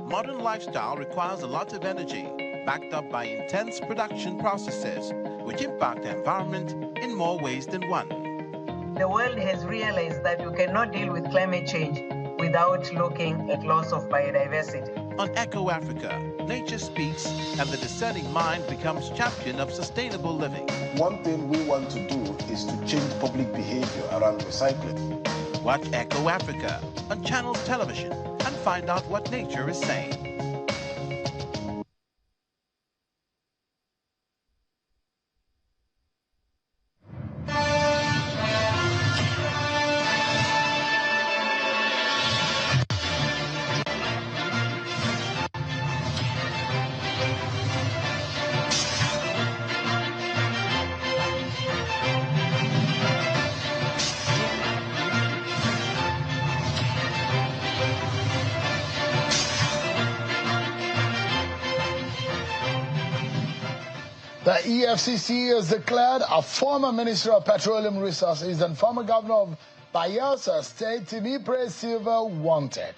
Modern lifestyle requires a lot of energy, backed up by intense production processes, which impact the environment in more ways than one. The world has realized that you cannot deal with climate change without looking at loss of biodiversity. On Echo Africa, nature speaks and the discerning mind becomes champion of sustainable living. One thing we want to do is to change public behavior around recycling. Watch Echo Africa on Channels Television and find out what nature is saying. The EFCC has declared a former Minister of Petroleum Resources and former Governor of Bayelsa State, Timipre Silva, wanted.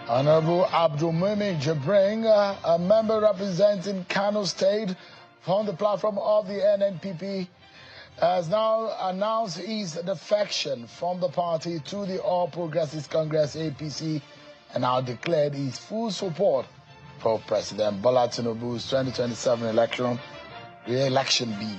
Honorable Abdul Mumin Jibring, a member representing Kano State from the platform of the NNPP, has now announced his defection from the party to the All Progressives Congress APC and now declared his full support for President Bola Tinubu's 2027 re-election bid.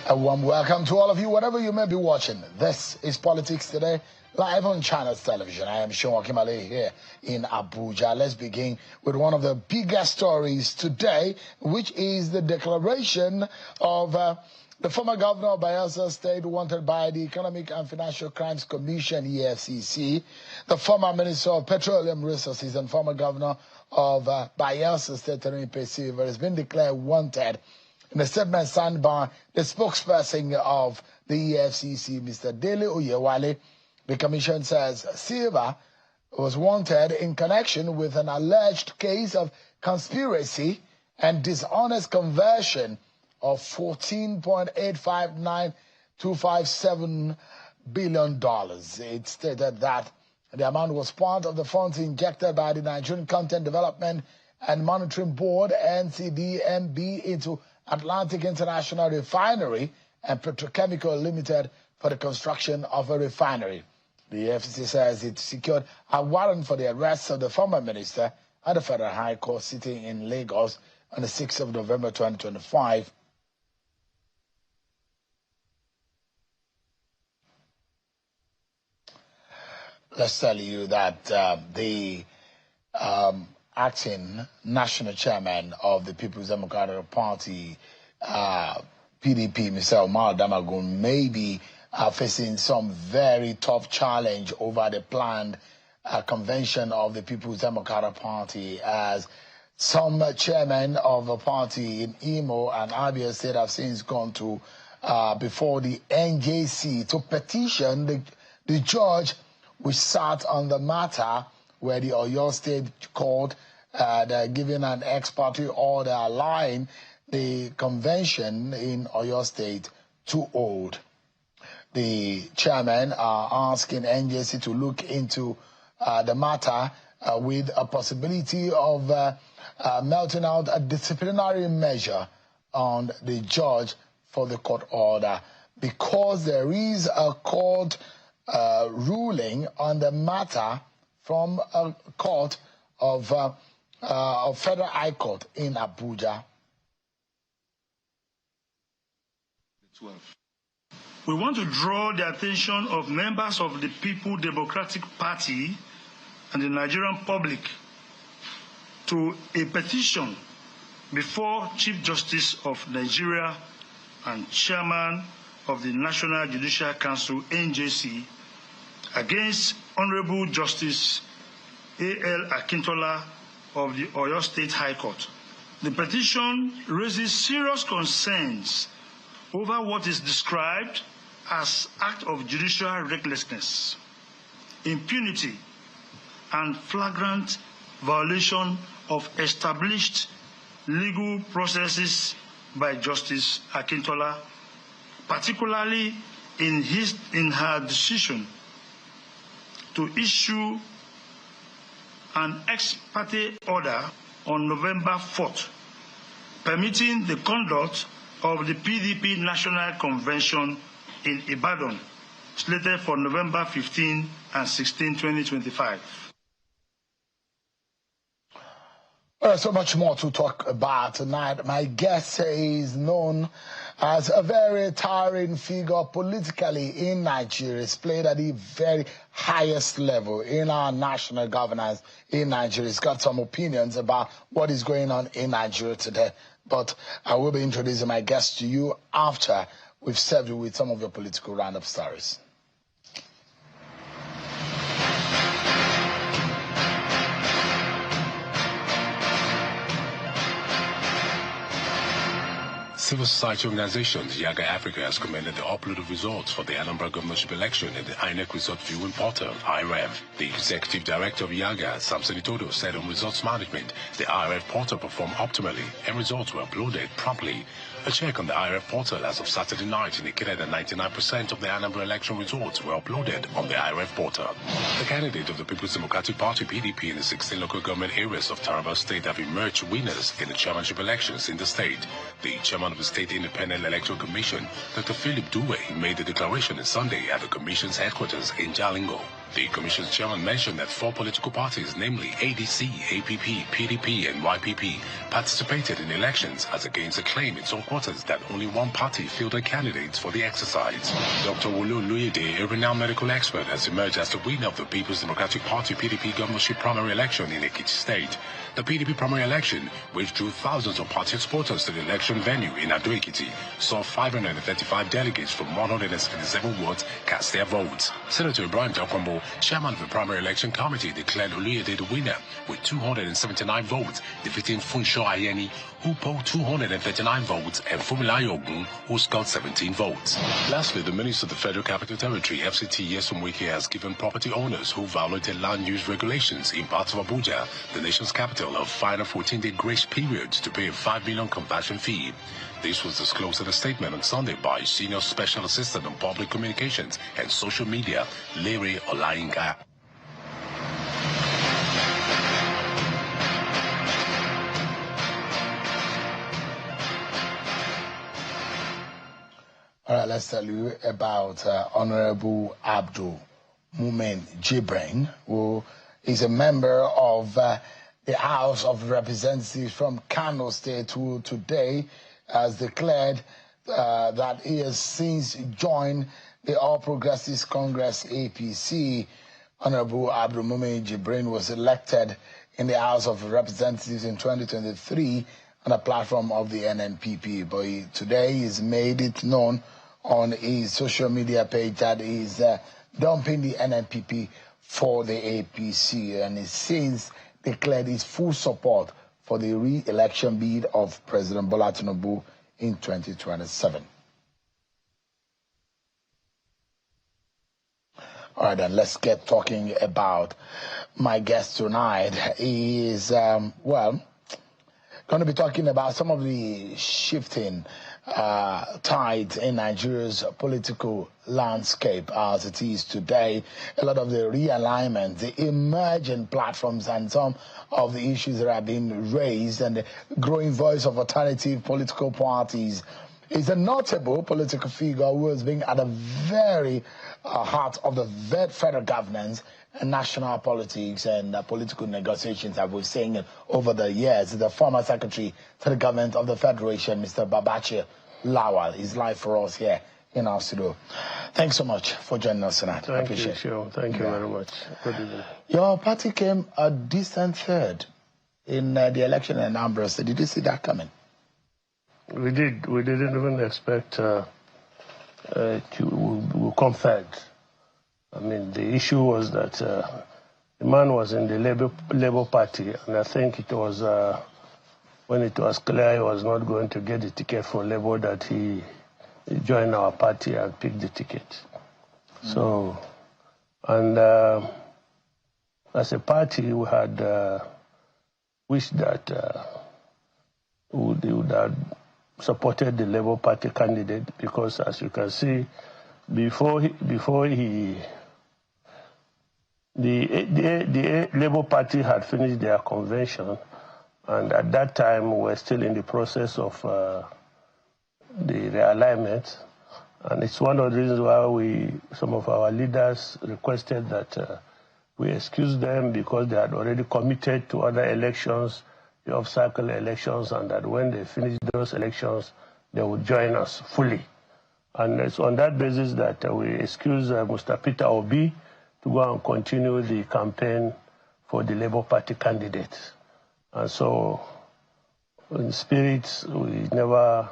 A warm welcome to all of you, wherever you may be watching. This is Politics Today, live on Channels Television. I am Sean Kimale here in Abuja. Let's begin with one of the biggest stories today, which is the declaration of the former governor of Bayelsa State, wanted by the Economic and Financial Crimes Commission, EFCC, the former Minister of Petroleum Resources and former governor of Bayelsa State, Timipre Silva, has been declared wanted. In a statement signed by the spokesperson of the EFCC, Mr. Dele Oyewale, the commission says Silva was wanted in connection with an alleged case of conspiracy and dishonest conversion of $14.859257 billion. It stated that the amount was part of the funds injected by the Nigerian Content Development and Monitoring Board, NCDMB, into Atlantic International Refinery and Petrochemical Limited for the construction of a refinery. The FCC says it secured a warrant for the arrest of the former minister at the Federal High Court sitting in Lagos on the 6th of November 2025. Let's tell you that the acting national chairman of the People's Democratic Party, PDP, Mr. Omar Damagun, may be facing some very tough challenge over the planned convention of the People's Democratic Party, as some chairmen of the party in Imo and Abia State have since gone to before the NJC to petition the judge which sat on the matter, where the Oyo State court giving an ex parte order allowing the convention in Oyo State to hold. The chairman are asking NJC to look into the matter with a possibility of melting out a disciplinary measure on the judge for the court order, because there is a court ruling on the matter from a court of Federal High Court in Abuja. We want to draw the attention of members of the People Democratic Party and the Nigerian public to a petition before Chief Justice of Nigeria and Chairman of the National Judicial Council, NJC, against Honorable Justice A.L. Akintola of the Oyo State High Court. The petition raises serious concerns over what is described as act of judicial recklessness, impunity, and flagrant violation of established legal processes by Justice Akintola, particularly in her decision to issue an ex parte order on November 4th, permitting the conduct of the PDP National Convention in Ibadan, slated for November 15 and 16, 2025. So much more to talk about tonight. My guest is known as a very towering figure politically in Nigeria. He's played at the very highest level in our national governance in Nigeria. He's got some opinions about what is going on in Nigeria today. But I will be introducing my guest to you after we've served you with some of your political roundup stories. Civil society organizations, Yaga Africa has commended the upload of results for the Anambra governorship election in the INEC Result Viewing Portal, IREV. The executive director of Yaga, Samson Itodo, said on results management, the IREV portal performed optimally and results were uploaded promptly. A check on the IREV portal as of Saturday night indicated that 99% of the Anambra election results were uploaded on the IREV portal. The candidate of the People's Democratic Party, PDP, in the 16 local government areas of Taraba State have emerged winners in the chairmanship elections in the state. The chairman of the State Independent Electoral Commission, Dr. Philip Duwe, made the declaration on Sunday at the Commission's headquarters in Jalingo. The Commission's chairman mentioned that 4 political parties, namely ADC, APP, PDP, and YPP, participated in elections as against a claim in some quarters that only one party fielded candidates for the exercise. Dr. Wolu Luyede, a renowned medical expert, has emerged as the winner of the People's Democratic Party PDP governorship primary election in Ekiti State. The PDP primary election, which drew thousands of party supporters to the election venue in Ado-Ekiti, saw 535 delegates from 177 wards cast their votes. Senator Ibrahim Jakwambo, chairman of the primary election committee, declared Oluyede the winner with 279 votes, defeating Funsho Ayeni, who polled 239 votes, and Fumilayo Ogun, who scored 17 votes. Lastly, the Minister of the Federal Capital Territory, FCT Nyesom Wike, has given property owners who violated land use regulations in parts of Abuja, the nation's capital, a final 14-day grace period to pay a 5 million conversion fee. This was disclosed in a statement on Sunday by Senior Special Assistant on Public Communications and Social Media, Larry Olainka. All right, let's tell you about Honorable Abdul Mumin Jibrin, who is a member of the House of Representatives from Kano State, who today has declared that he has since joined the All Progressives Congress APC. Honorable Abdul Mumin Jibrin was elected in the House of Representatives in 2023 on a platform of the NNPP, but today he's made it known on his social media page that he's dumping the NNPP for the APC, and he since declared his full support for the re-election bid of President Bola Tinubu in 2027. All right, then let's get talking about my guest tonight. He is, going to be talking about some of the shifting tides in Nigeria's political landscape as it is today. A lot of the realignment, the emerging platforms, and some of the issues that are being raised, and the growing voice of alternative political parties. Is a notable political figure who has been at the very heart of the federal governance and national politics and political negotiations that we're seeing over the years. The former secretary to the government of the Federation, Mr. Babachir Lawal, is live for us here in our studio. Thanks so much for joining us tonight. I appreciate it. Thank you very much. Good evening. Your party came a distant third in the election in Anambra. So did you see that coming? We did. We didn't even expect to come third. I mean, the issue was that the man was in the Labour Party, and I think it was when it was clear he was not going to get the ticket for Labour that he joined our party and picked the ticket. So, and as a party, we had wish that they would have supported the Labour Party candidate, because as you can see, the Labour Party had finished their convention, and at that time we were still in the process of the realignment. And it's one of the reasons why some of our leaders requested that we excuse them, because they had already committed to other elections, the off-cycle elections, and that when they finish those elections, they would join us fully. And it's on that basis that we excuse Mr. Peter Obi to go and continue the campaign for the Labour Party candidate. And so, in spirit, we never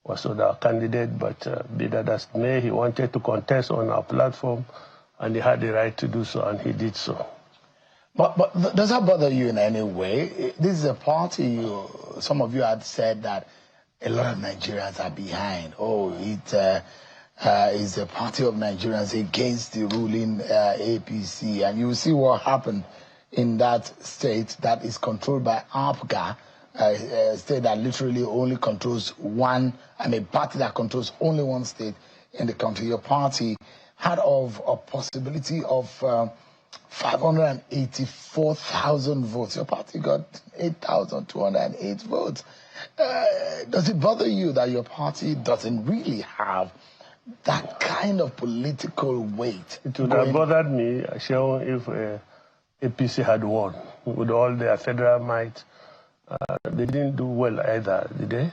was with our candidate, but be that as may, he wanted to contest on our platform, and he had the right to do so, and he did so. But does that bother you in any way? This is a party, some of you had said that a lot of Nigerians are behind. Oh, it is a party of Nigerians against the ruling APC. And you see what happened in that state that is controlled by APGA, a state that literally only controls party that controls only one state in the country. Your party had a possibility of 584,000 votes. Your party got 8,208 votes. Does it bother you that your party doesn't really have that kind of political weight? It would have bothered me, Sean, if APC had won. With all their federal might, they didn't do well either, did they?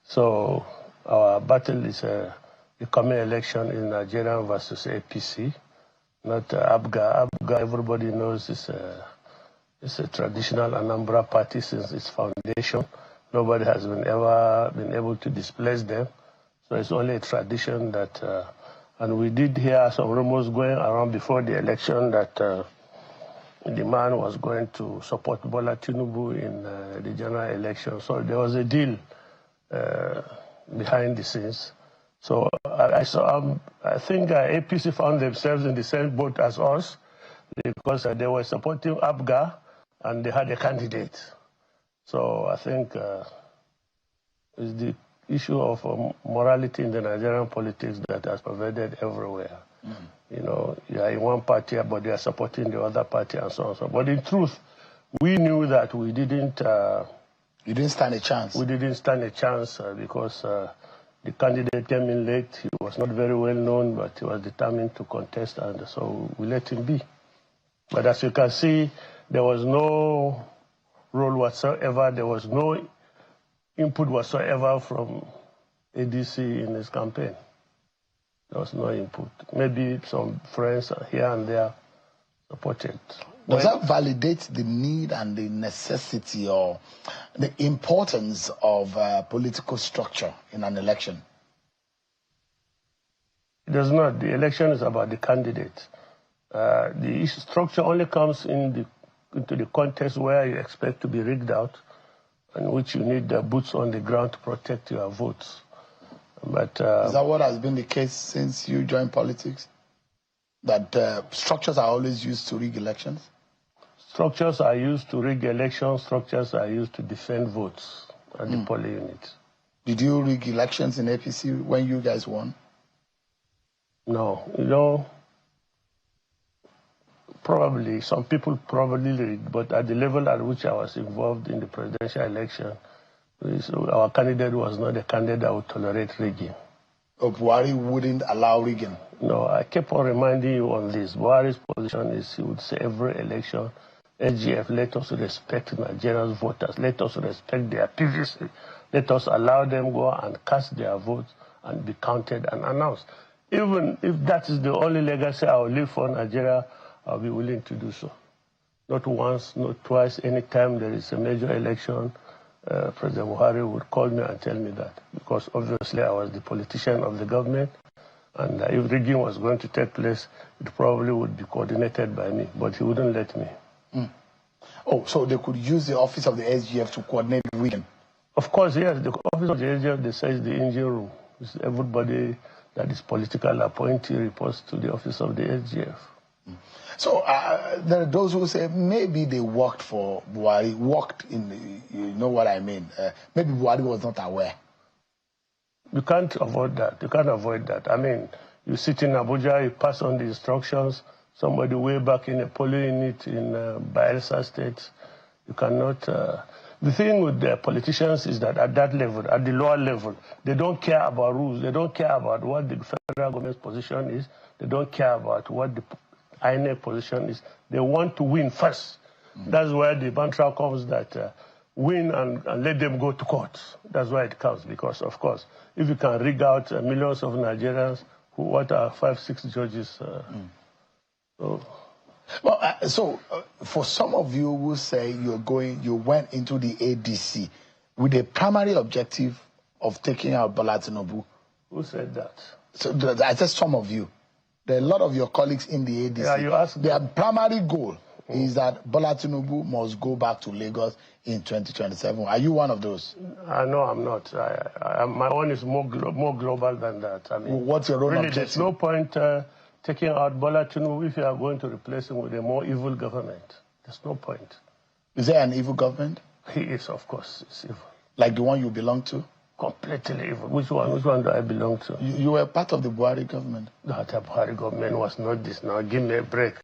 So our battle is the coming election in Nigeria versus APC, not APGA. APGA, everybody knows, is a traditional Anambra party since its foundation. Nobody has ever been able to displace them. So it's only a tradition that, and we did hear some rumors going around before the election that the man was going to support Bola Tinubu in the general election. So there was a deal behind the scenes. So I think APC found themselves in the same boat as us, because they were supporting APGA and they had a candidate. So I think it's the issue of morality in the Nigerian politics that has pervaded everywhere. You know, you are in one party, but they are supporting the other party and so on. So. But in truth, we knew that we didn't... you didn't stand a chance? We didn't stand a chance because the candidate came in late. He was not very well known, but he was determined to contest, and so we let him be. But as you can see, there was no role whatsoever. There was no input whatsoever from ADC in his campaign. There was no input. Maybe some friends here and there supported. Does that validate the need and the necessity or the importance of political structure in an election? It does not. The election is about the candidate. The structure only comes into the context where you expect to be rigged out, in which you need the boots on the ground to protect your votes. But is that what has been the case since you joined politics? That structures are always used to rig elections? Structures are used to rig elections. Structures are used to defend votes at the polling units. Did you rig elections in APC when you guys won? No. You know, probably, some people probably rigged, but at the level at which I was involved in the presidential election, our candidate was not a candidate that would tolerate rigging. Buhari wouldn't allow rigging? No, I kept on reminding you on this. Buhari's position is he would say every election, SGF, let us respect Nigerian voters. Let us respect their PVC. Let us allow them go and cast their votes and be counted and announced. Even if that is the only legacy I will leave for Nigeria, I'll be willing to do so. Not once, not twice. Anytime there is a major election, President Buhari would call me and tell me that, because obviously I was the politician of the government, and if rigging was going to take place, it probably would be coordinated by me, but he wouldn't let me. Oh, so they could use the office of the SGF to coordinate rigging? Of course, yes. The office of the SGF, they say, is the engine room. Everybody that is political appointee reports to the office of the SGF. So there are those who say maybe they worked for Buhari, you know what I mean? Maybe Buhari was not aware. You can't avoid that. You can't avoid that. I mean, you sit in Abuja, you pass on the instructions, somebody way back in a polling unit in Bayelsa State, you cannot... the thing with the politicians is that at that level, at the lower level, they don't care about rules. They don't care about what the federal government's position is. They don't care about what the INEC position is. They want to win first. That's where the mantra comes that win and let them go to court. That's why it counts, because, of course, if you can rig out millions of Nigerians, what are 5-6 judges? For some of you who say you went into the ADC with the primary objective of taking out Bola Tinubu. Who said that? So I said some of you. There are a lot of your colleagues in the ADC. Yeah, you asked their primary goal is that Bola Tinubu must go back to Lagos in 2027. Are you one of those? No, I'm not. My own is more global than that. I mean, what's your own really, objective? There's no point taking out Bola Tinubu if you are going to replace him with a more evil government. There's no point. Is there an evil government? He is, of course. It's evil. Like the one you belong to? Completely evil. Which one? Which one do I belong to? You were part of the Buhari government. That Buhari government was not this. Now give me a break.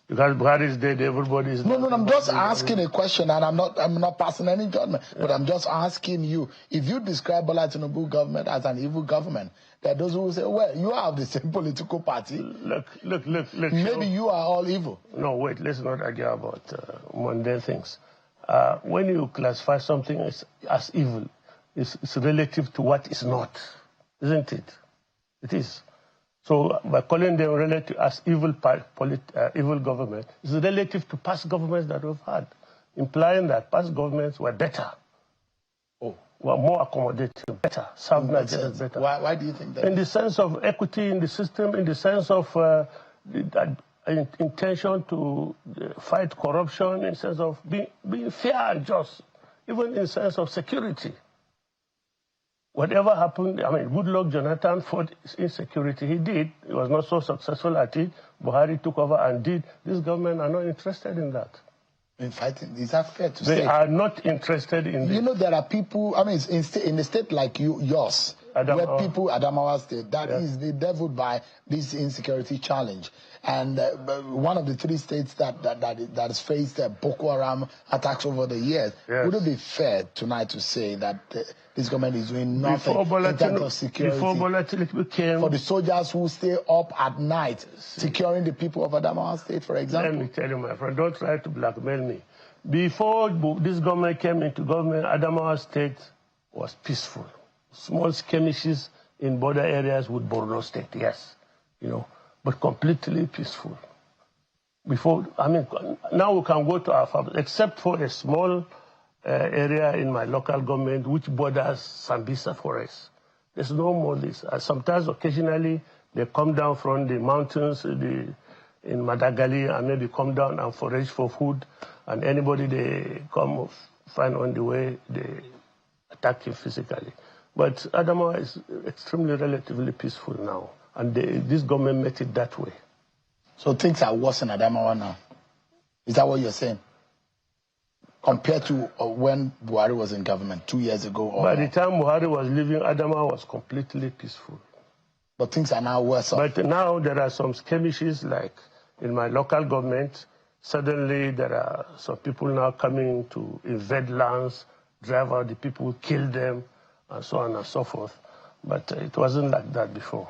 Because Buhari is dead, everybody is... No, I'm just asking a question, and I'm not passing any judgment, but I'm just asking you, if you describe Bola Tinubu government as an evil government, there are those who will say, well, you are of the same political party. Look. Maybe you are all evil. No, wait, let's not argue about mundane things. When you classify something as evil, it's relative to what is not, isn't it? It is. So by calling them relative as evil government, it's relative to past governments that we've had, implying that past governments were better, were more accommodating, better, served Nigerians better. Why do you think that? In the sense of equity in the system, in the sense of intention to fight corruption, in the sense of being fair and just, even in the sense of security. Whatever happened, I mean, good luck Jonathan fought insecurity. He did. He was not so successful at it. Buhari took over and did. This government are not interested in that. In fighting, is that fair to say? They are not interested in this. You know, there are people, I mean, in a state like yours, where people, Adamawa State, that is bedeviled by this insecurity challenge. And one of the 3 states that has faced Boko Haram attacks over the years. Yes. Would it be fair tonight to say that this government is doing nothing in terms of security for the soldiers who stay up at night securing the people of Adamawa State, for example? Let me tell you, my friend, don't try to blackmail me. Before this government came into government, Adamawa State was peaceful. Small skirmishes in border areas with Borno State, yes, but completely peaceful. Before, I mean, now we can go to our farms, except for a small area in my local government which borders Sambisa Forest. There's no more this. Sometimes, occasionally, they come down from the mountains in Madagali and maybe come down and forage for food, and anybody they come find on the way, they attack you physically. But Adamawa is extremely relatively peaceful now, and this government made it that way. So things are worse in Adamawa now? Is that what you're saying? Compared to when Buhari was in government 2 years ago? By the time Buhari was leaving, Adamawa was completely peaceful. But things are now worse. But now there are some skirmishes, like in my local government. Suddenly there are some people now coming to invade lands, drive out the people, kill them, and so on and so forth. But it wasn't like that before.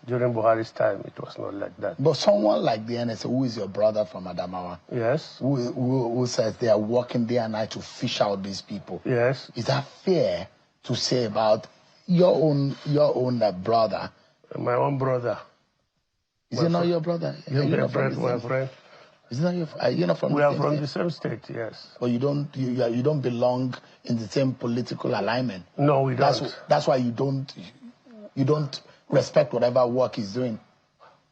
During Buhari's time, it was not like that. But someone like the NSA, who is your brother from Adamawa, yes, who says they are working day and night to fish out these people, yes, is that fair to say about your own brother? My own brother. Is it not your brother? My friend. Is not your? Are you not from? We are from the same state, yes. But you don't belong in the same political alignment. No, we don't. That's why you don't respect whatever work he's doing.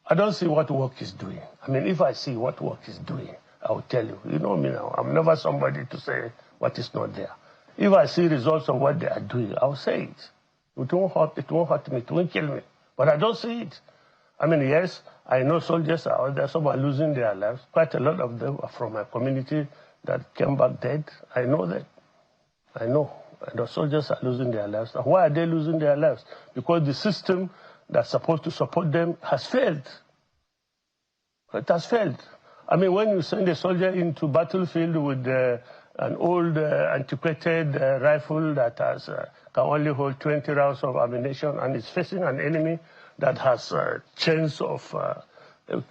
I don't see what work he's doing. I mean, if I see what work he's doing, I will tell you. You know me now. I'm never somebody to say what is not there. If I see results of what they are doing, I'll say it. It won't hurt me. It won't kill me. But I don't see it. I mean, yes, I know soldiers are out there, some are losing their lives. Quite a lot of them are from my community that came back dead. I know that. I know. And the soldiers are losing their lives. And why are they losing their lives? Because the system that's supposed to support them has failed. It has failed. I mean, when you send a soldier into battlefield with an old, antiquated rifle that has, can only hold 20 rounds of ammunition and is facing an enemy that has chains of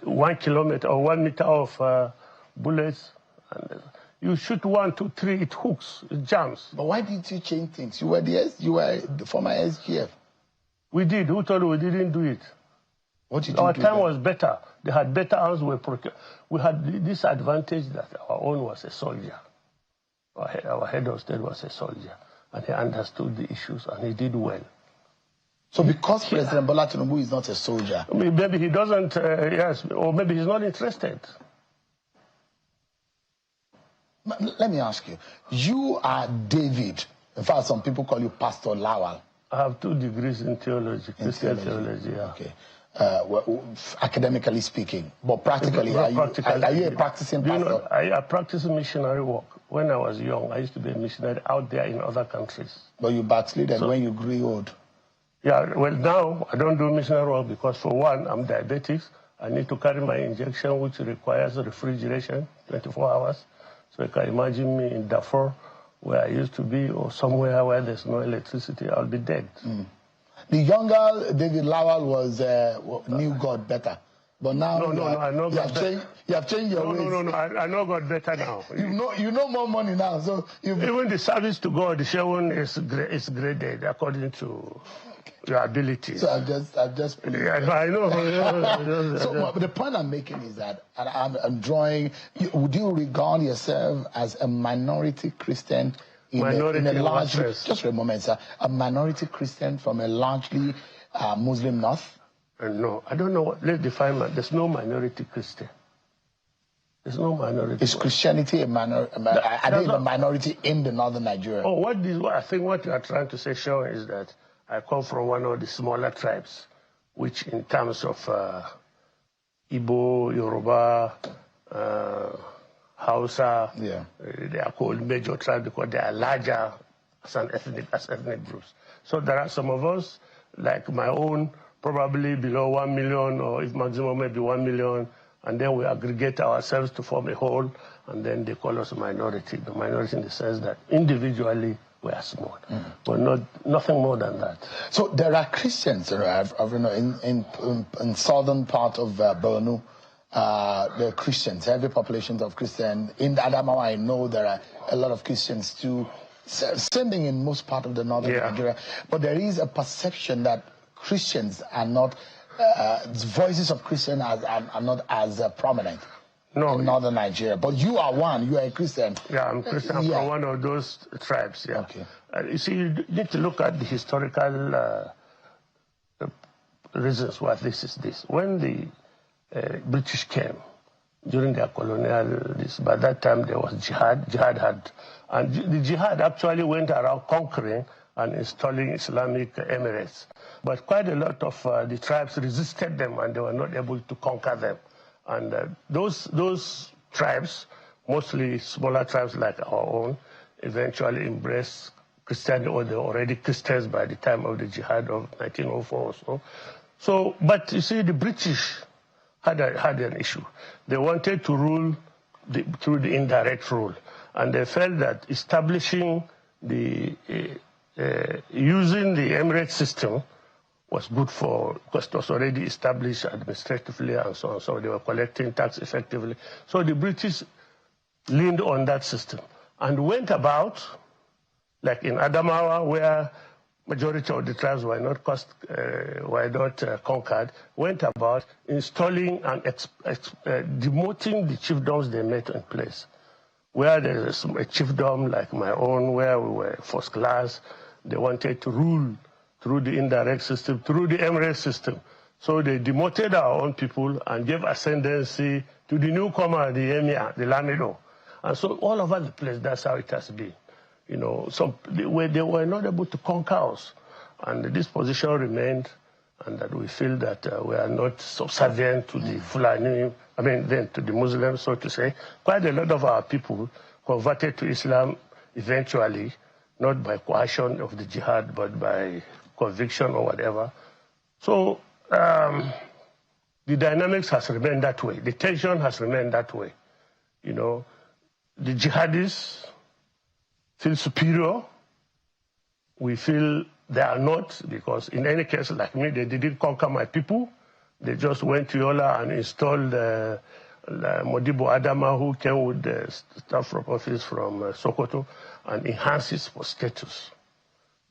1 kilometer or 1 meter of bullets, and you shoot 1, 2, 3, it hooks, it jams. But why did you change things? You were the former SGF. We did. Who told you we didn't do it? What did you Our do time then? was better. They had better arms. We had this advantage that our own was a soldier. Our head of state was a soldier, and he understood the issues, and he did well. So because President Bola Tinubu is not a soldier... Maybe he doesn't, yes, or maybe he's not interested. Let me ask you. You are David. In fact, some people call you Pastor Lawal. I have 2 degrees in theology, Christian theology, yeah. Okay. Well, academically speaking, but practically, are you a practicing pastor? You know, I practice missionary work. When I was young, I used to be a missionary out there in other countries. But you backslided when you grew old. Yeah, well, now I don't do missionary work because, for one, I'm diabetic. I need to carry my injection, which requires refrigeration 24 hours. So you can imagine me in Darfur, where I used to be, or somewhere where there's no electricity, I'll be dead. Mm. The younger David Lawal was knew God better. But now I know God better. You have changed your ways. No, I know God better now. You know more money now. So even the service to God, the Shewon is graded according to your ability. So I've just yeah, I know. So the point I'm making is that, and I'm drawing, would you regard yourself as a minority Christian in a largely, just for a moment, sir, a minority Christian from a largely Muslim North? No, I don't know what, let's define that. There's no minority Christian. There's no minority. Is Christianity a minority in the northern Nigeria? Oh, I think what you are trying to say, Sean, is that I come from one of the smaller tribes, which in terms of Igbo, Yoruba, Hausa, they are called major tribes because they are larger as ethnic groups. So there are some of us, like my own, probably below 1 million, or if maximum maybe 1 million, and then we aggregate ourselves to form a whole, and then they call us a minority. The minority in the sense that individually we are small, but nothing more than that. So there are Christians, in southern part of Borno. There are Christians, heavy populations of Christians. In Adamawa, I know there are a lot of Christians too. Same thing in most part of the northern Nigeria. But there is a perception that Christians are not, voices of Christians are not as prominent in northern Nigeria. But you are one, you are a Christian. Yeah, I'm Christian from one of those tribes, yeah. Okay. You see, you need to look at the historical reasons why this is this. When the British came during their colonial, by that time there was jihad. And the jihad actually went around conquering and installing Islamic emirates. But quite a lot of the tribes resisted them, and they were not able to conquer them. And those tribes, mostly smaller tribes like our own, eventually embraced Christianity, or they were already Christians by the time of the jihad of 1904 or so. So, but you see, the British had an issue. They wanted to rule through the indirect rule, and they felt that establishing using the emirate system was good because it was already established administratively and so on. So they were collecting tax effectively. So the British leaned on that system and went about, like in Adamawa, where majority of the tribes were not conquered, went about installing and demoting the chiefdoms they met in place. Where there is a chiefdom like my own, where we were first class, they wanted to rule through the indirect system, through the emirate system. So they demoted our own people and gave ascendancy to the newcomer, the emir, the lamido. And so all over the place, that's how it has been. You know, they were not able to conquer us. And this position remained and that we feel that we are not subservient to the Fulani, then to the Muslims, so to say. Quite a lot of our people converted to Islam eventually, not by coercion of the jihad, but by conviction or whatever. So the dynamics has remained that way. The tension has remained that way. You know, the jihadists feel superior. We feel they are not, because in any case, like me, they didn't conquer my people. They just went to Yola and installed Modibo Adama, who came with the staff from office from Sokoto, and enhanced his status.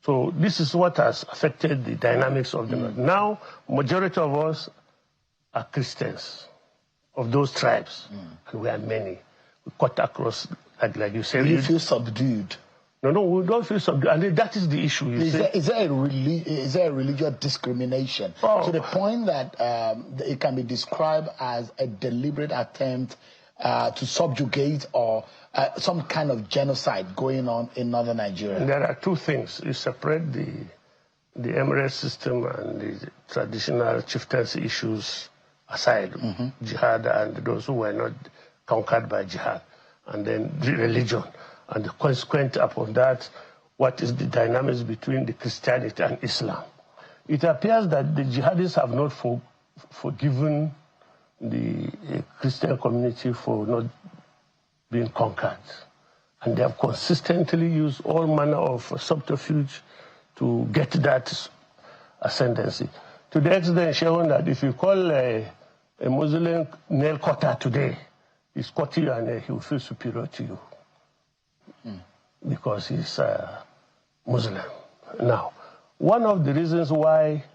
So this is what has affected the dynamics of the North. Now, majority of us are Christians of those tribes, and we are many. We cut across, like you said. Do you feel subdued? No, we don't feel subdued, and that is the issue. Is there a religious discrimination to the point that it can be described as a deliberate attempt to subjugate or some kind of genocide going on in northern Nigeria? And there are two things. You separate the emirate system and the traditional chieftaincy issues aside, jihad and those who were not conquered by jihad, and then the religion. And the consequent upon that, what is the dynamics between the Christianity and Islam? It appears that the jihadists have not forgiven the Christian community for not being conquered. And they have consistently used all manner of subterfuge to get that ascendancy. To the extent shown that if you call a Muslim nail cutter today, he's cutting you and he will feel superior to you. Because he's Muslim. Now, one of the reasons why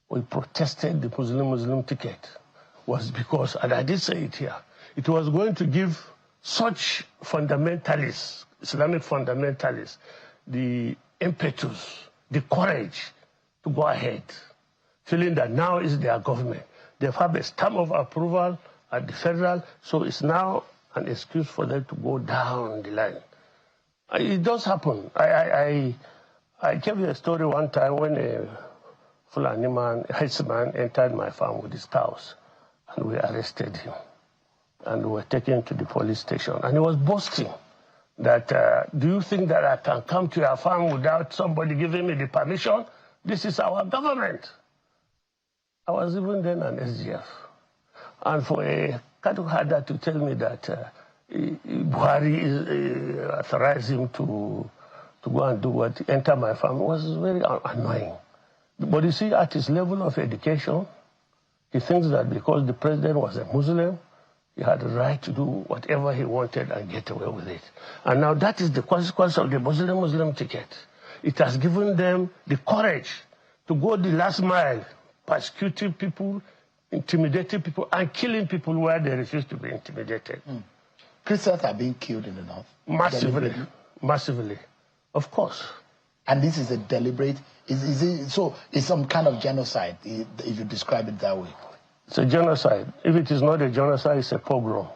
we protested the Muslim ticket was because, and I did say it here, it was going to give such fundamentalists, Islamic fundamentalists, the impetus, the courage to go ahead, feeling that now is their government. They have a stamp of approval at the federal, so it's now an excuse for them to go down the line. It does happen. I gave you a story one time when a Fulani man, a headsman, entered my farm with his cows, and we arrested him. And we were taken him to the police station. And he was boasting that, do you think that I can come to your farm without somebody giving me the permission? This is our government. I was even then an SGF. And for a cattle herder to tell me that Buhari authorized him to go and do what, enter my farm, was very annoying. But you see, at his level of education, he thinks that because the president was a Muslim, he had the right to do whatever he wanted and get away with it. And now that is the consequence of the Muslim ticket. It has given them the courage to go the last mile, persecuting people, intimidating people, and killing people where they refuse to be intimidated. Christians are being killed in the north? Massively, of course. And this is a deliberate, it's some kind of genocide, if you describe it that way? It's a genocide. If it is not a genocide, it's a pogrom.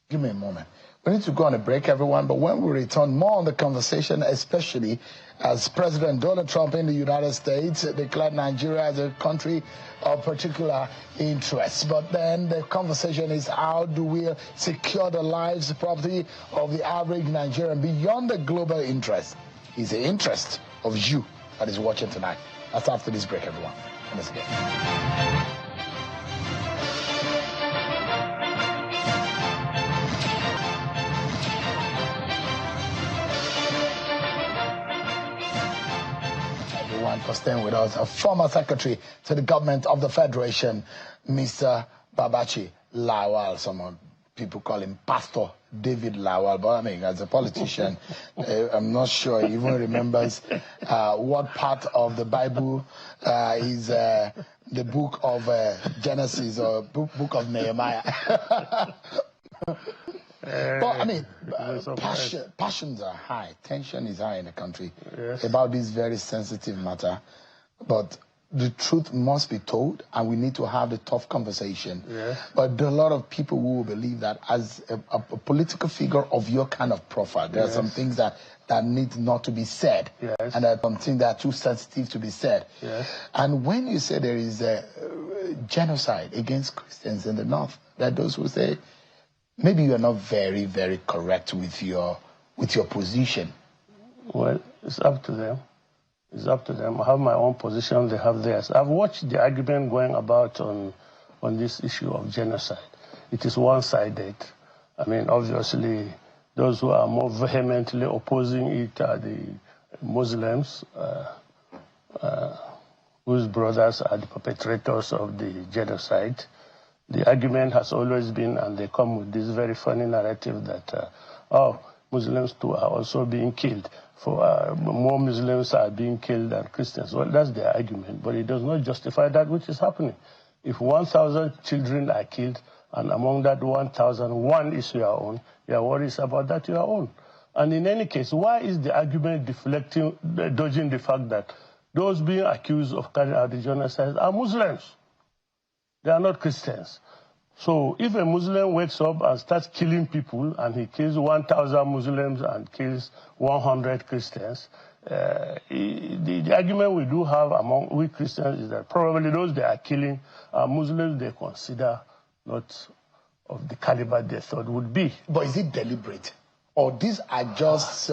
Give me a moment. We need to go on a break, everyone, but when we return, more on the conversation, especially as President Donald Trump in the United States declared Nigeria as a country of particular interest. But then the conversation is, how do we secure the lives, property of the average Nigerian beyond the global interest? It's the interest of you that is watching tonight. That's after this break, everyone. Let's go. For staying with us, a former secretary to the government of the Federation, Mr. Babachir Lawal. Some people call him Pastor David Lawal, but I mean, as a politician, I'm not sure he even remembers what part of the Bible is the book of Genesis or book of Nehemiah. But I mean, passions are high, tension is high in the country about this very sensitive matter. But the truth must be told, and we need to have the tough conversation. Yes. But there are a lot of people who will believe that as a political figure of your kind of profile, there are some things that need not to be said. Yes. And there are some things that are too sensitive to be said. Yes. And when you say there is a genocide against Christians in the North, there are those who say, maybe you are not very, very correct with your position. Well, it's up to them. It's up to them. I have my own position, they have theirs. I've watched the argument going about on this issue of genocide. It is one-sided. I mean, obviously, those who are more vehemently opposing it are the Muslims, whose brothers are the perpetrators of the genocide. The argument has always been, and they come with this very funny narrative that, Muslims too are also being killed. More Muslims are being killed than Christians. Well, that's their argument, but it does not justify that which is happening. If 1,000 children are killed, and among that 1,000, one is your own, your worries about that your own. And in any case, why is the argument dodging the fact that those being accused of carrying out the genocide are Muslims? They are not Christians. So if a Muslim wakes up and starts killing people, and he kills 1,000 Muslims and kills 100 Christians, the argument we do have we Christians is that probably those they are killing are Muslims they consider not of the caliber they thought would be. But is it deliberate? Or these are just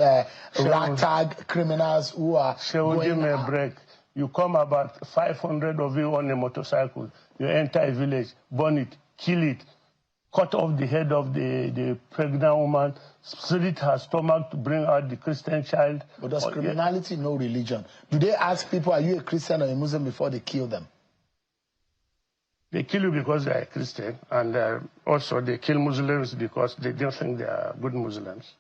ragtag criminals who are give me a break. You come about 500 of you on a motorcycle, you enter a village, burn it, kill it, cut off the head of the pregnant woman, slit her stomach to bring out the Christian child. But does criminality know religion? Do they ask people, are you a Christian or a Muslim before they kill them? They kill you because they are a Christian, and also they kill Muslims because they don't think they are good Muslims.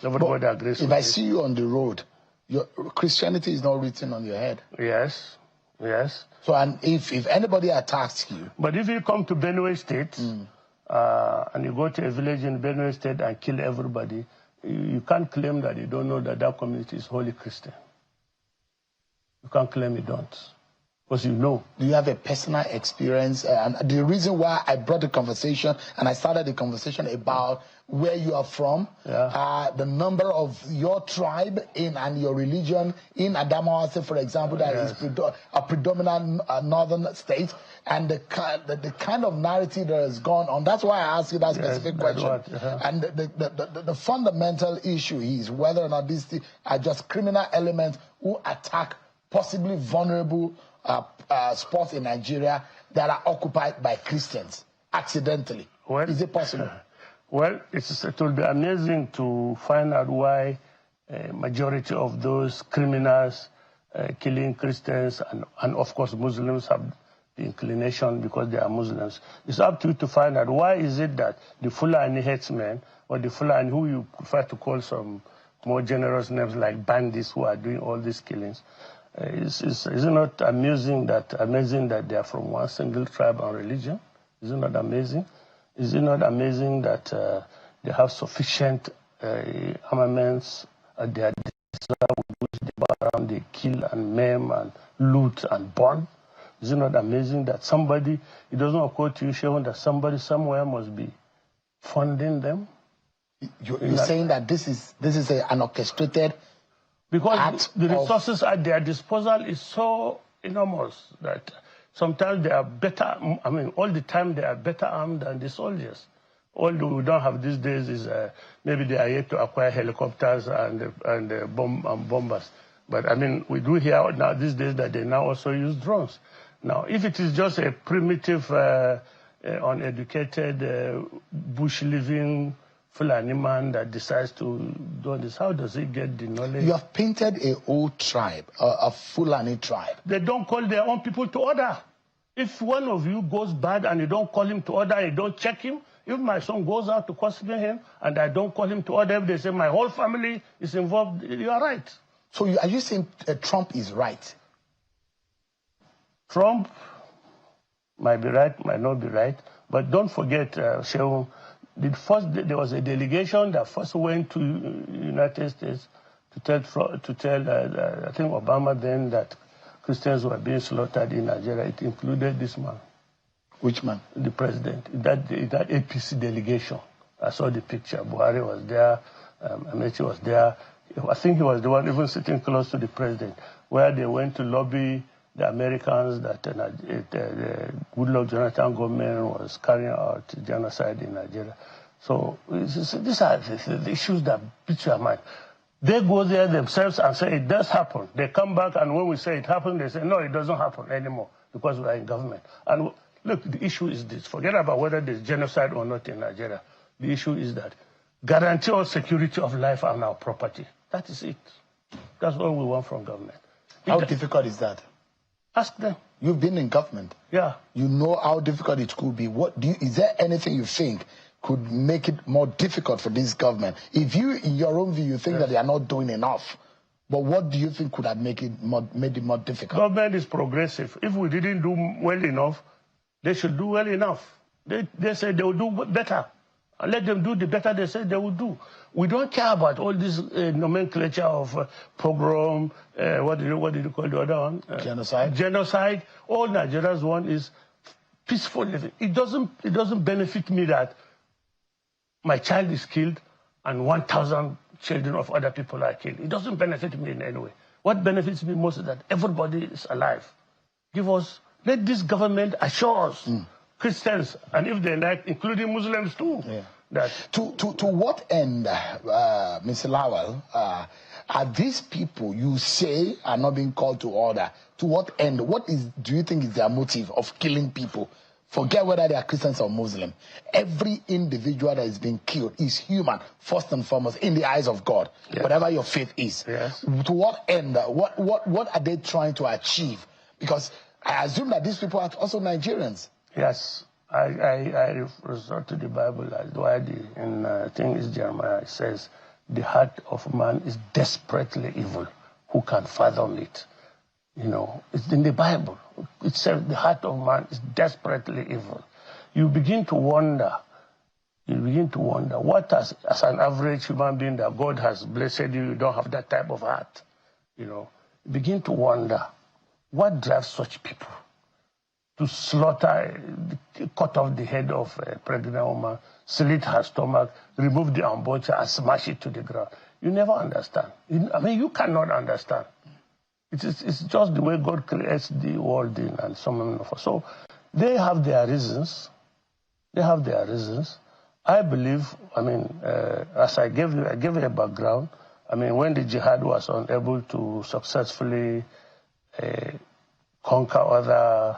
Everybody agrees with If I see you on the road, your Christianity is not written on your head. Yes, yes. So, and if anybody attacks you... But if you come to Benue State, and you go to a village in Benue State and kill everybody, you can't claim that you don't know that that community is wholly Christian. You can't claim you don't. Because you know. Do you have a personal experience? And the reason why I brought the conversation, and I started the conversation about where you are from, the number of your tribe and your religion in Adamawa, for example, that is a predominant northern state, and the kind of narrative that has gone on. That's why I asked you that specific question. And the fundamental issue is whether or not these are just criminal elements who attack possibly vulnerable spots in Nigeria that are occupied by Christians accidentally. Well, is it possible? Well, it will be amazing to find out why a majority of those criminals killing Christians and of course Muslims have the inclination because they are Muslims. It's up to you to find out why is it that the Fulani headsmen or the Fulani who you prefer to call some more generous names like bandits who are doing all these killings. Is it not amazing that they are from one single tribe and religion? Is it not amazing? Is it not amazing that they have sufficient armaments at their disposal with which they go around, they kill and maim and loot and burn? Is it not amazing that somebody, it doesn't occur to you, Shevon, that somebody somewhere must be funding them? You're saying that this is an orchestrated because the resources at their disposal is so enormous that sometimes they are better, I mean, all the time they are better armed than the soldiers. All we don't have these days is maybe they are yet to acquire helicopters and bombers. But I mean, we do hear now these days that they now also use drones. Now, if it is just a primitive, uneducated, bush-living Fulani man that decides to do this, how does he get the knowledge? You have painted a whole tribe, a Fulani tribe. They don't call their own people to order. If one of you goes bad and you don't call him to order, you don't check him, if my son goes out to question him and I don't call him to order, if they say my whole family is involved, you are right. So are you saying Trump is right? Trump might be right, might not be right, but don't forget, Shehu, there was a delegation that first went to United States to tell I think Obama then that Christians were being slaughtered in Nigeria, it included this man. Which man? The president. That APC delegation. I saw the picture. Buhari was there. Amechi was there. I think he was the one even sitting close to the president, where they went to lobby the Americans that the Goodluck Jonathan government was carrying out genocide in Nigeria. So these are the issues that beat your mind. They go there themselves and say it does happen. They come back, and when we say it happened, they say, no, it doesn't happen anymore because we are in government. And look, the issue is this. Forget about whether there's genocide or not in Nigeria. The issue is that guarantee or security of life and our property. That is it. That's what we want from government. How difficult is that? Ask them. You've been in government. Yeah. You know how difficult it could be. Is there anything you think could make it more difficult for this government? If you, in your own view, you think that they are not doing enough, but what do you think could have made it more difficult? Government is progressive. If we didn't do well enough, they should do well enough. They say they will do better. And let them do the better they say they will do. We don't care about all this nomenclature of pogrom, what did you call the other one? Genocide. Genocide. All Nigerians want is peaceful living. It doesn't benefit me that my child is killed and 1,000 children of other people are killed. It doesn't benefit me in any way. What benefits me most is that everybody is alive. Let this government assure us, Christians, and if they like, including Muslims too. Yeah. That to what end, Mr. Lawal, are these people you say are not being called to order? To what end? Do you think is their motive of killing people? Forget whether they are Christians or Muslim. Every individual that is being killed is human, first and foremost, in the eyes of God, yes. Whatever your faith is. Yes. To what end? What are they trying to achieve? Because I assume that these people are also Nigerians. Yes. I resort to the Bible as why I think it's Jeremiah. It says, the heart of man is desperately evil. Who can fathom it? You know, it's in the Bible. It says the heart of man is desperately evil. You begin to wonder what as an average human being that God has blessed you don't have that type of heart. You know, you begin to wonder what drives such people to slaughter, cut off the head of a pregnant woman, slit her stomach, remove the umbilical and smash it to the ground. You never understand. You cannot understand. It's just the way God creates the world in and so on and forth. So they have their reasons. I believe, as I gave you a background, when the jihad was unable to successfully conquer other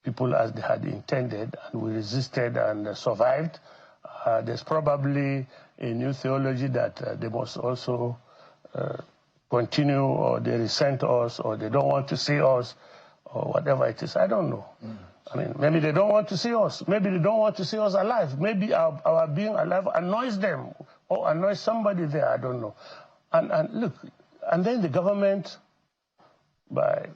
people as they had intended, and we resisted and survived, there's probably a new theology that they must also continue, or they resent us, or they don't want to see us, or whatever it is. I don't know. Maybe they don't want to see us. Maybe they don't want to see us alive. Maybe our being alive annoys them or annoys somebody there. I don't know. And look, and then the government, by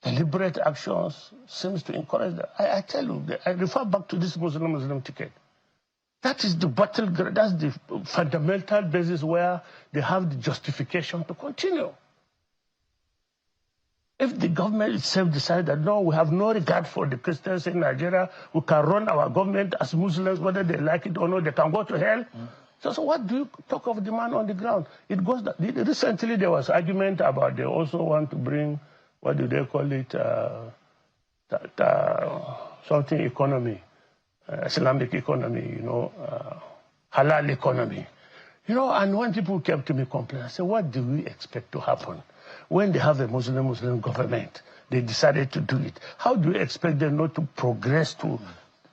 deliberate actions, seems to encourage that. I tell you, I refer back to this Muslim ticket. That is the battleground. That's the fundamental basis where they have the justification to continue. If the government itself decides that, no, we have no regard for the Christians in Nigeria, we can run our government as Muslims, whether they like it or not, they can go to hell. So what do you talk of the man on the ground? It goes. Recently, there was argument about they also want to bring, what do they call it, something economy. Islamic economy, halal economy. And when people came to me complaining, I said, what do we expect to happen? When they have a Muslim government, they decided to do it. How do you expect them not to progress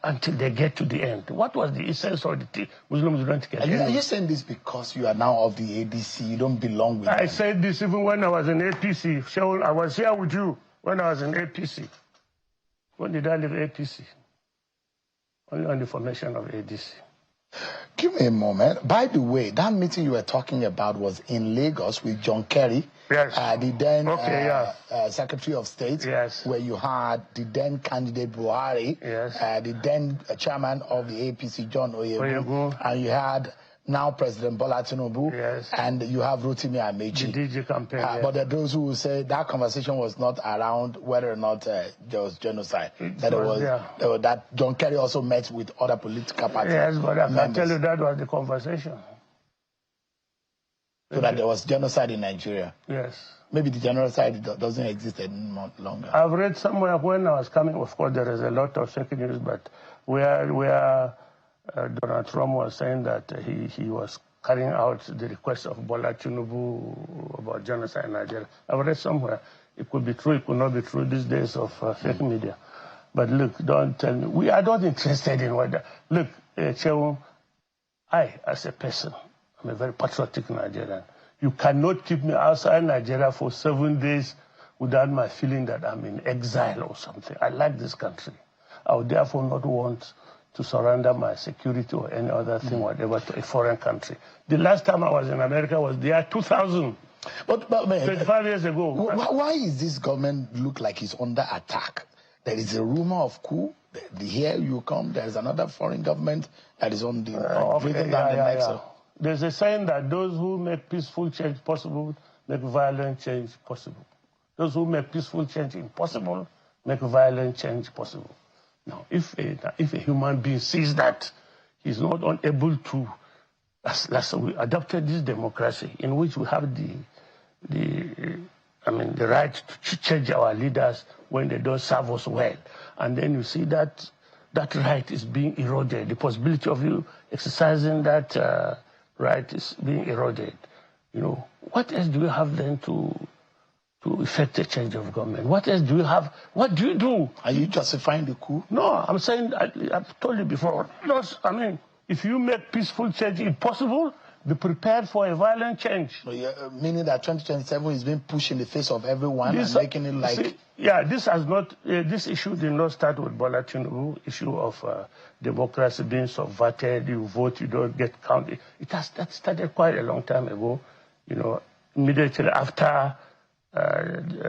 until they get to the end? What was the essence of the Muslims don't get? Are you saying this because you are now of the ADC, you don't belong with them? I said this even when I was in APC. Shaul, I was here with you when I was in APC. When did I leave APC? Only on the formation of ADC. Give me a moment. By the way, that meeting you were talking about was in Lagos with John Kerry, yes. The then Secretary of State, yes. Where you had the then candidate Buhari, yes. The then chairman of the APC, John Oyegun, and you had now President Bola Tinubu, yes, and you have Rotimi Amechi. The DG campaign, yeah. But there are those who will say that conversation was not around whether or not there was genocide. That John Kerry also met with other political parties. Yes, but I can tell you that was the conversation. So that there was genocide in Nigeria. Yes. Maybe the genocide doesn't exist any longer. I've read somewhere when I was coming, of course, there is a lot of fake news, but where Donald Trump was saying that he was carrying out the request of Bola Tinubu about genocide in Nigeria. I've read somewhere. It could be true, it could not be true these days of fake media. But look, don't tell me. We are not interested in what... Look, Chewu, I, as a person, I'm a very patriotic Nigerian. You cannot keep me outside Nigeria for 7 days without my feeling that I'm in exile or something. I like this country. I would therefore not want to surrender my security or any other thing, whatever, to a foreign country. The last time I was in America was the year 2000. But 25 years ago. Why is this government look like it's under attack? There is a rumor of coup. Here you come, there's another foreign government that is on the breathing down the neck. There's a saying that those who make peaceful change possible make violent change possible. Those who make peaceful change impossible make violent change possible. Now, if a human being sees that he's not unable to, as we adopted this democracy in which we have the right to change our leaders when they don't serve us well, and then you see that right is being eroded, the possibility of you exercising that right is being eroded. You know, what else do you have then to effect a change of government? What else do you have? What do you do? Are you justifying the coup? No, I'm saying, I've told you before. If you make peaceful change impossible, be prepared for a violent change. So meaning that 2027 is being pushed in the face of everyone and making it like... this issue did not start with Bola Tinubu, issue of democracy being subverted, you vote, you don't get counted. That started quite a long time ago, you know, immediately after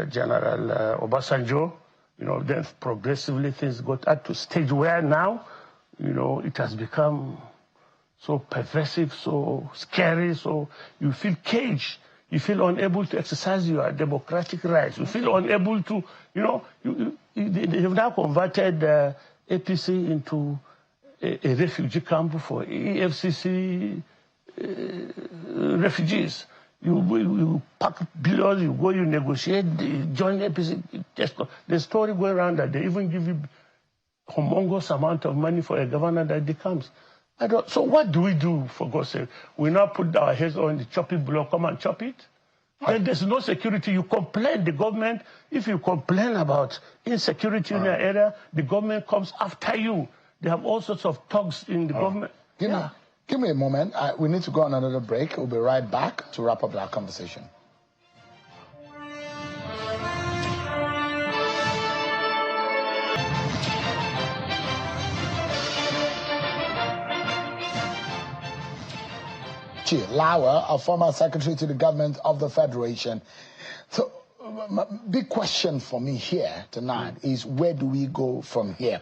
General Obasanjo, you know, then progressively things got up to stage where now, you know, it has become so pervasive, so scary, so you feel caged. You feel unable to exercise your democratic rights. You feel unable to, you know, you've now converted APC into a refugee camp for EFCC refugees. You pack billions, you negotiate, join APC. The story going around that they even give you humongous amount of money for a governor that becomes. So what do we do, for God's sake? We now put our heads on the chopping block, come and chop it? Then there's no security. You complain, the government, if you complain about insecurity in your area, the government comes after you. They have all sorts of thugs in the government. Give me a moment. We need to go on another break. We'll be right back to wrap up our conversation. Babachir Lawal, a former secretary to the government of the Federation. So, big question for me here tonight is, where do we go from here?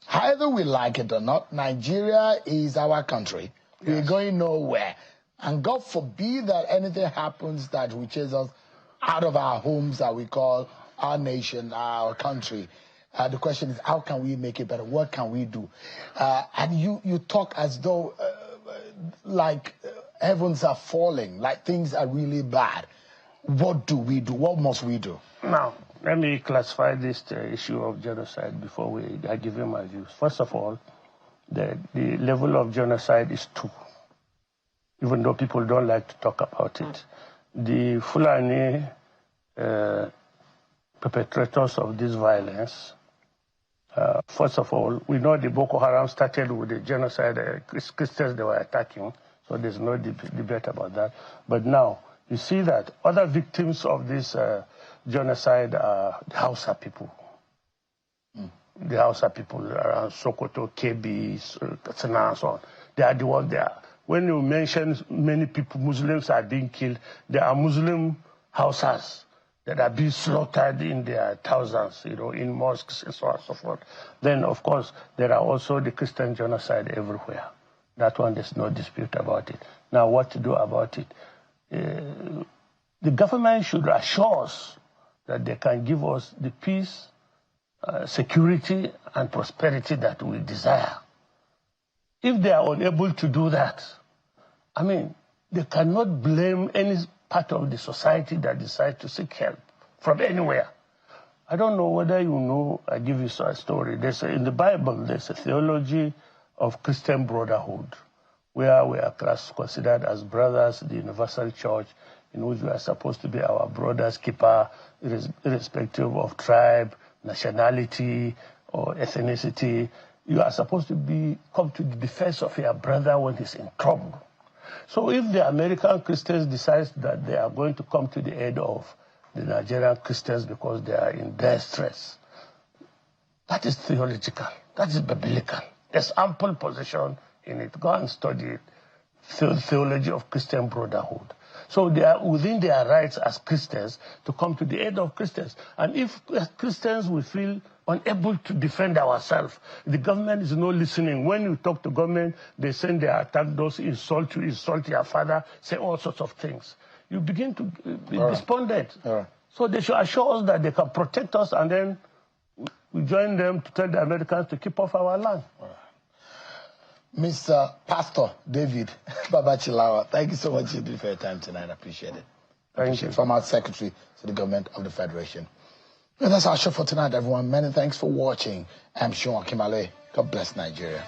Either we like it or not, Nigeria is our country. Yes. We're going nowhere. And God forbid that anything happens that will chase us out of our homes that we call our nation, our country. The question is, how can we make it better? What can we do? And you talk as though heavens are falling, like things are really bad. What do we do? What must we do? Now, let me classify this issue of genocide before I give you my views. First of all, the level of genocide is 2, even though people don't like to talk about it. The Fulani perpetrators of this violence, first of all, we know the Boko Haram started with the genocide, Christians they were attacking, so there's no debate about that. But now, you see that other victims of this genocide are the Hausa people. The Hausa people around Sokoto, Kebbi, Katsina, and so on. They are the ones there. When you mention many people, Muslims are being killed, there are Muslim Hausas that are being slaughtered in their thousands, you know, in mosques and so on and so forth. Then, of course, there are also the Christian genocide everywhere. That one, there's no dispute about it. Now, what to do about it? The government should assure us that they can give us the peace, security, and prosperity that we desire. If they are unable to do that, I mean, they cannot blame any part of the society that decides to seek help from anywhere. I don't know whether you know, I give you a story. In the Bible, there's a theology of Christian brotherhood, where we are considered as brothers, the universal church, in which we are supposed to be our brother's keeper, irrespective of tribe, nationality, or ethnicity. You are supposed to come to the defense of your brother when he's in trouble. So if the American Christians decide that they are going to come to the aid of the Nigerian Christians because they are in their stress, that is theological, that is biblical. There's ample position in it. Go and study it. Theology of Christian brotherhood. So they are within their rights as Christians to come to the aid of Christians. And if as Christians we feel unable to defend ourselves, the government is not listening. When you talk to government, they say they attack those, insult you, insult your father, say all sorts of things. You begin to be despondent. So they should assure us that they can protect us, and then we join them to tell the Americans to keep off our land. Mr. Pastor David Babachir Lawal, thank you so much for your time tonight. I appreciate it. Thank you. Former Secretary to the Government of the Federation. And that's our show for tonight, everyone. Many thanks for watching. I'm Sean Kimale. God bless Nigeria.